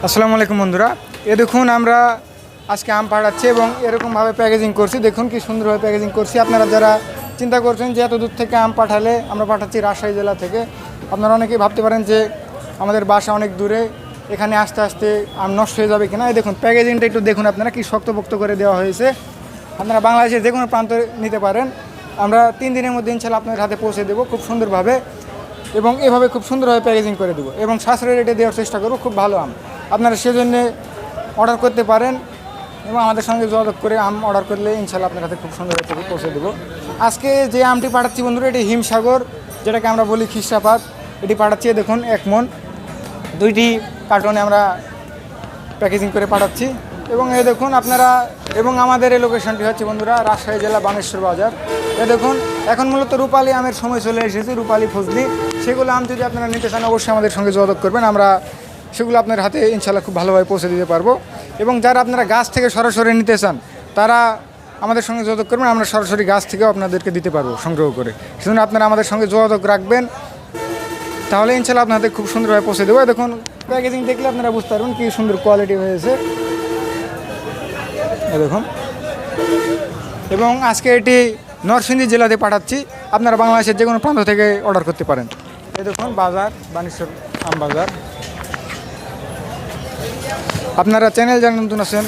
আসসালামু আলাইকুম বন্ধুরা, দেখুন আমরা আজকে আম পাড়াচ্ছি এবং এরকমভাবে প্যাকেজিং করছি। দেখুন কি সুন্দরভাবে প্যাকেজিং করছি। আপনারা যারা চিন্তা করছেন যে এত দূর থেকে আম পাঠালে, আমরা পাঠাচ্ছি রাজশাহী জেলা থেকে। আপনারা অনেকেই ভাবতে পারেন যে আমাদের বাসা অনেক দূরে, এখানে আসতে আসতে আম নষ্ট হয়ে যাবে কিনা। এই দেখুন প্যাকেজিংটা একটু দেখুন, আপনারা কি শক্তপোক্ত করে দেওয়া হয়েছে। আপনারা বাংলাদেশের যে কোনো প্রান্তে নিতে পারেন। আমরা 3 দিনের মধ্যে ইনশাআল্লাহ আপনাদের হাতে পৌঁছে দেবো খুব সুন্দরভাবে, এবং এভাবে খুব সুন্দরভাবে প্যাকেজিং করে দেবো এবং সাশ্রয়ী রেটে দেওয়ার চেষ্টা করবো। খুব ভালো আম আপনারা সেজন্যে অর্ডার করতে পারেন এবং আমাদের সঙ্গে যোগাযোগ করে আম অর্ডার করলে ইনশাআল্লাহ আপনার কাছে খুব সুন্দরভাবে পৌঁছে দেবো। আজকে যে আমটি পাঠাচ্ছি বন্ধুরা, এটি হিমসাগর, যেটাকে আমরা বলি খিস্টাপাত। এটি পাঠাচ্ছি দেখুন 1 মণ, 2টি কার্টনে আমরা প্যাকেজিং করে পাঠাচ্ছি। এবং এই দেখুন আপনারা, এবং আমাদের এই লোকেশনটি হচ্ছে বন্ধুরা রাজশাহী জেলা বানেশ্বর বাজার। দেখুন এখন মূলত রূপালী আমের সময় চলে এসেছে, রূপালী ফজলি। সেগুলো আম যদি আপনারা নিতে চান অবশ্যই আমাদের সঙ্গে যোগাযোগ করবেন, আমরা সেগুলো আপনার হাতে ইনশাআল্লাহ খুব ভালোভাবে পৌঁছে দিতে পারবো। এবং যারা আপনারা গাছ থেকে সরাসরি নিতে চান তারা আমাদের সঙ্গে যোগাযোগ করবেন, আমরা সরাসরি গাছ থেকেও আপনাদেরকে দিতে পারবো সংগ্রহ করে। সেজন্য আপনারা আমাদের সঙ্গে যোগাযোগ রাখবেন, তাহলে ইনশাআল্লাহ আপনাদের খুব সুন্দরভাবে পৌঁছে দেবো। দেখুন প্যাকেজিং দেখলে আপনারা বুঝতে পারবেন কি সুন্দর কোয়ালিটি হয়েছে দেখুন। এবং আজকে এটি নরসিংদী জেলাতে পাঠাচ্ছি, আপনারা বাংলাদেশের যে কোনো প্রান্ত থেকে অর্ডার করতে পারেন। এই দেখুন বাজার, বানেশ্বর আম বাজার। আপনারা চ্যানেল যারা নতুন আছেন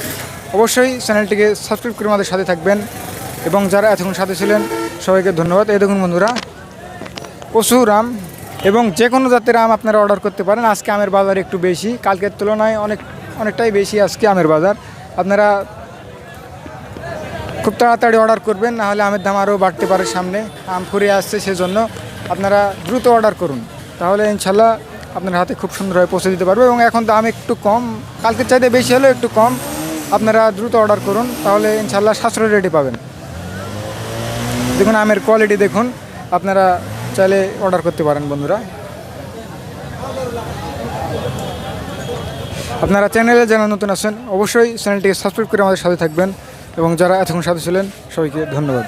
অবশ্যই চ্যানেলটিকে সাবস্ক্রাইব করে আমাদের সাথে থাকবেন, এবং যারা এতক্ষণ সাথে ছিলেন সবাইকে ধন্যবাদ। এই দেখুন বন্ধুরা প্রচুর আম, এবং যে কোনো জাতের আম আপনারা অর্ডার করতে পারেন। আজকে আমের বাজার একটু বেশি, কালকের তুলনায় অনেকটাই বেশি আজকে আমের বাজার। আপনারা খুব তাড়াতাড়ি অর্ডার করবেন, নাহলে আমের দাম আরও বাড়তে পারে সামনে। আম ফুরিয়ে আসছে, সেজন্য আপনারা দ্রুত অর্ডার করুন, তাহলে ইনশাল্লাহ আপনার হাতে খুব সুন্দরভাবে পৌঁছে দিতে পারবে। এবং এখন দাম একটু কম, কালকের চাইতে বেশি হলেও একটু কম। আপনারা দ্রুত অর্ডার করুন, তাহলে ইনশাল্লাহ সাশ্রয় রেটে পাবেন। দেখুন আমের কোয়ালিটি দেখুন, আপনারা চাইলে অর্ডার করতে পারেন বন্ধুরা। আপনারা চ্যানেলে যারা নতুন আছেন অবশ্যই চ্যানেলটিকে সাবস্ক্রাইব করে আমাদের সাথে থাকবেন, এবং যারা এতক্ষণ সাথে ছিলেন সবাইকে ধন্যবাদ।